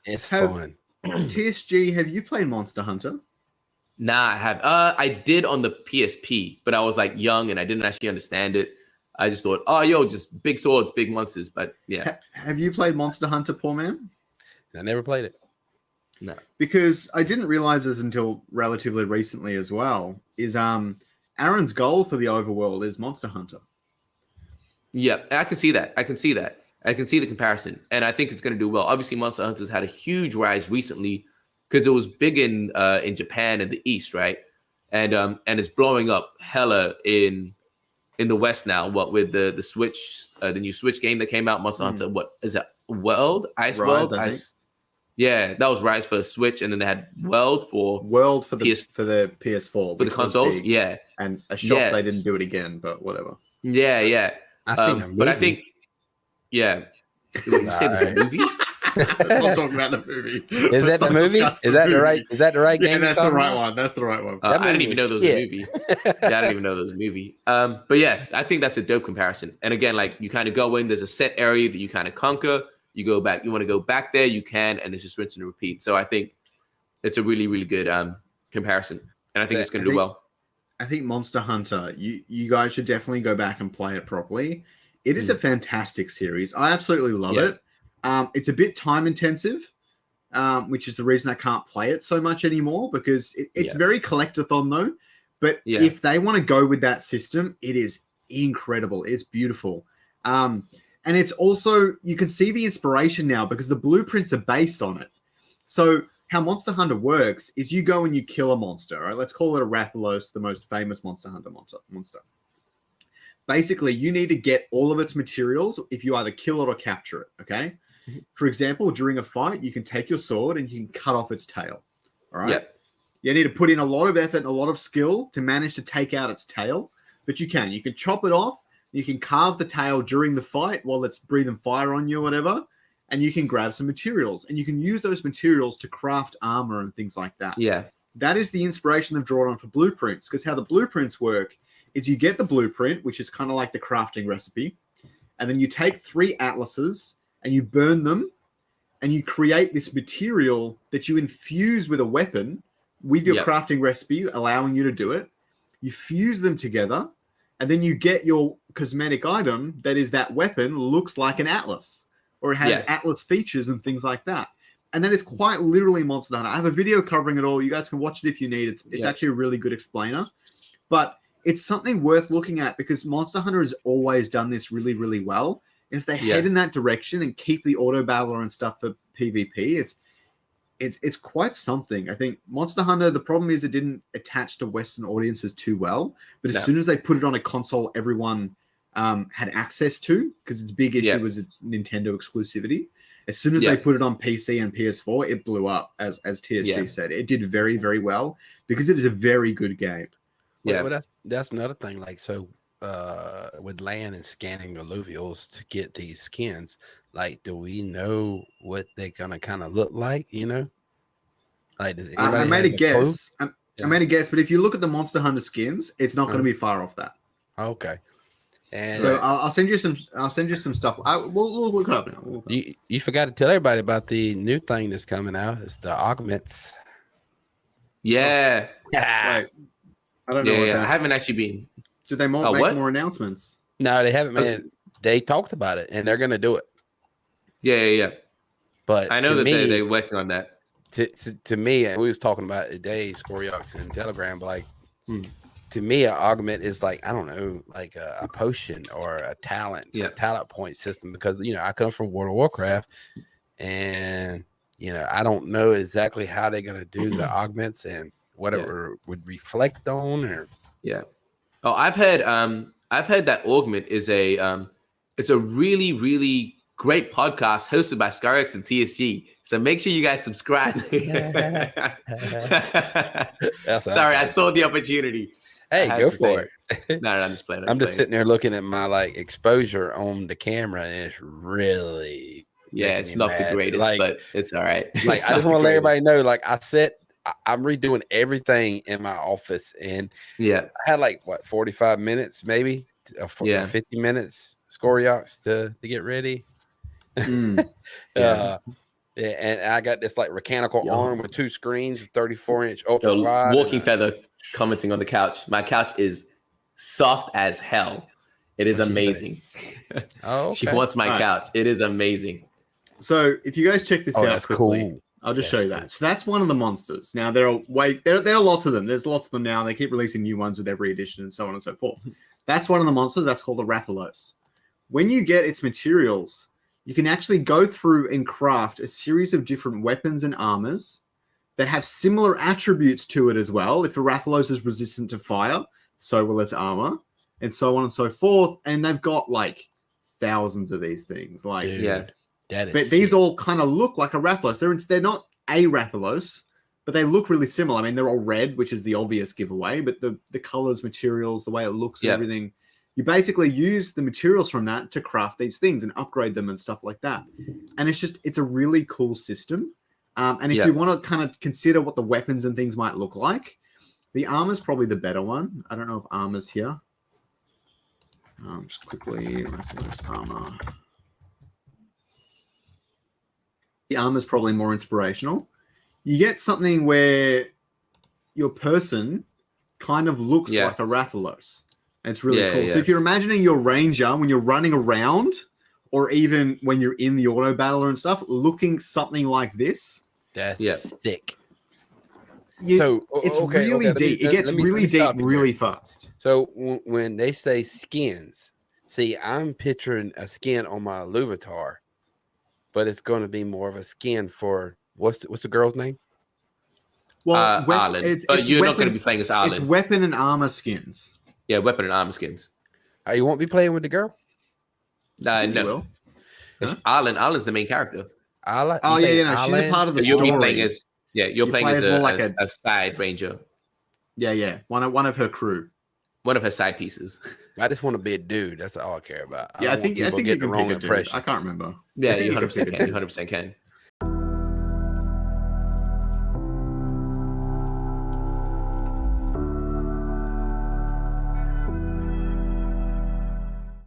It's fun. TSG, have you played Monster Hunter? Nah, I have. I did on the PSP, but I was like young and I didn't actually understand it. I just thought, oh, yo, just big swords, big monsters. But yeah. Have you played Monster Hunter, poor man? I never played it. No. Because I didn't realize this until relatively recently as well, is Aaron's goal for the overworld is Monster Hunter. Yeah, I can see that. I can see the comparison. And I think it's going to do well. Obviously, Monster Hunter's had a huge rise recently because it was big in Japan and the East, right? And it's blowing up hella in the West now. What with the Switch, the new Switch game that came out, Monster Hunter. What is that? Ice World. Yeah, that was Rise for Switch, and then they had World for the PS4 for the consoles. Yeah, and a shock they didn't do it again, but whatever. Yeah. I seen a movie. But I think, yeah. You say there's a movie? Let's not talk about the movie. Is that the movie? Is that the right? Is that the right game? Yeah, that's the right one. That's the right one. I didn't even know there was a movie. I didn't even know there was a movie. But yeah, I think that's a dope comparison. And again, like you kind of go in, there's a set area that you kind of conquer. You go back. You want to go back there, you can, and it's just rinse and repeat. So I think it's a really, really good comparison, and I think it's going to do well. I think Monster Hunter, you guys should definitely go back and play it properly. It is a fantastic series. I absolutely love it. It's a bit time intensive, which is the reason I can't play it so much anymore because it's very collectathon though. But if they want to go with that system, it is incredible. It's beautiful. And it's also, you can see the inspiration now because the blueprints are based on it. So how Monster Hunter works is you go and you kill a monster, right? Let's call it a Rathalos, the most famous Monster Hunter monster. Basically, you need to get all of its materials if you either kill it or capture it, okay? For example, during a fight, you can take your sword and you can cut off its tail, all right? Yep. You need to put in a lot of effort and a lot of skill to manage to take out its tail, but you can. You can chop it off. You can carve the tail during the fight while it's breathing fire on you or whatever, and you can grab some materials. And you can use those materials to craft armor and things like that. Yeah. That is the inspiration they've drawn on for blueprints, because how the blueprints work is you get the blueprint, which is kind of like the crafting recipe, and then you take 3 atlases and you burn them, and you create this material that you infuse with a weapon with your crafting recipe, allowing you to do it. You fuse them together, and then you get your cosmetic item that is that weapon looks like an atlas, or it has atlas features and things like that. And that is quite literally Monster Hunter. I have a video covering it all. You guys can watch it if you need. It's actually a really good explainer. But it's something worth looking at because Monster Hunter has always done this really, really well. And if they head in that direction and keep the auto battler and stuff for PvP, it's quite something. I think Monster Hunter, the problem is it didn't attach to Western audiences too well. But as soon as they put it on a console everyone had access to, because its big issue was its Nintendo exclusivity. As soon as they put it on PC and PS4, it blew up, as TSG said. It did very, very well because it is a very good game. Yeah, well, that's another thing. Like, so with land and scanning alluvials to get these skins, like, do we know what they're gonna kind of look like? You know, like, I made a guess. I made a guess, but if you look at the Monster Hunter skins, it's not going to be far off that. Okay. And so I'll send you some. I'll send you some stuff. We'll look it up now. You forgot to tell everybody about the new thing that's coming out. It's the augments. Yeah. Wait, I don't know. What that, I haven't actually been. Did they make more announcements? No, they haven't. Man, they talked about it, and they're going to do it. Yeah. But I know that they're working on that. To me, and we was talking about it today, Scoriox and Telegram, but like. To me, an augment is like, I don't know, like a potion or a talent point system, because, you know, I come from World of Warcraft and, you know, I don't know exactly how they're going to do the augments and whatever would reflect on or. Yeah. Oh, I've heard that Augment is it's a really, really great podcast hosted by Scoriox and TSG. So make sure you guys subscribe. Sorry, I saw the opportunity. Hey, go for it. No, I'm just playing. I'm just sitting there looking at my like exposure on the camera, and it's really it's not the greatest, like, but it's all right. Like, I just want to let everybody know, like, I'm redoing everything in my office, and I had like 45 minutes, maybe 50 minutes, Scoriox to get ready. Yeah, and I got this like mechanical arm with 2 screens, 34-inch ultra wide. Walking Feather commenting on the couch. My couch is soft as hell. It is amazing. Oh, okay. She wants my couch. It is amazing. So if you guys check this out quickly, cool. I'll just show you that. So that's one of the monsters. Now there are lots of them. There's lots of them now. They keep releasing new ones with every edition and so on and so forth. That's one of the monsters. That's called the Rathalos. When you get its materials, you can actually go through and craft a series of different weapons and armors that have similar attributes to it as well. If a Rathalos is resistant to fire, so will its armor, and so on and so forth. And they've got like thousands of these things. Like, Dude, that is but these all kind of look like a Rathalos. They're not a Rathalos, but they look really similar. I mean, they're all red, which is the obvious giveaway, but the colors, materials, the way it looks, and everything. You basically use the materials from that to craft these things and upgrade them and stuff like that. And it's a really cool system. And if you want to kind of consider what the weapons and things might look like, the armor's probably the better one. I don't know if armor's here. Just quickly, Rathalos armor. The armor's probably more inspirational. You get something where your person kind of looks like a Rathalos. It's really cool. So if you're imagining your ranger when you're running around, or even when you're in the auto battler and stuff, looking something like this. That's sick. It's really deep. It gets really deep really fast. So when they say skins, see, I'm picturing a skin on my Luvatar, but it's going to be more of a skin for what's the girl's name? Well, Arlen. You're not going to be playing as Arlen. It's weapon and armor skins. Yeah, weapon and armor skins. You won't be playing with the girl? No. Arlen's the main character. Arlen? Oh, yeah. She's a part of the story. You'll be playing as, you're playing as a side ranger. Yeah. One of her crew. One of her side pieces. I just want to be a dude. That's all I care about. I think you get can the wrong pick a dude. impression. I can't remember. Yeah, you 100% can. You 100% can.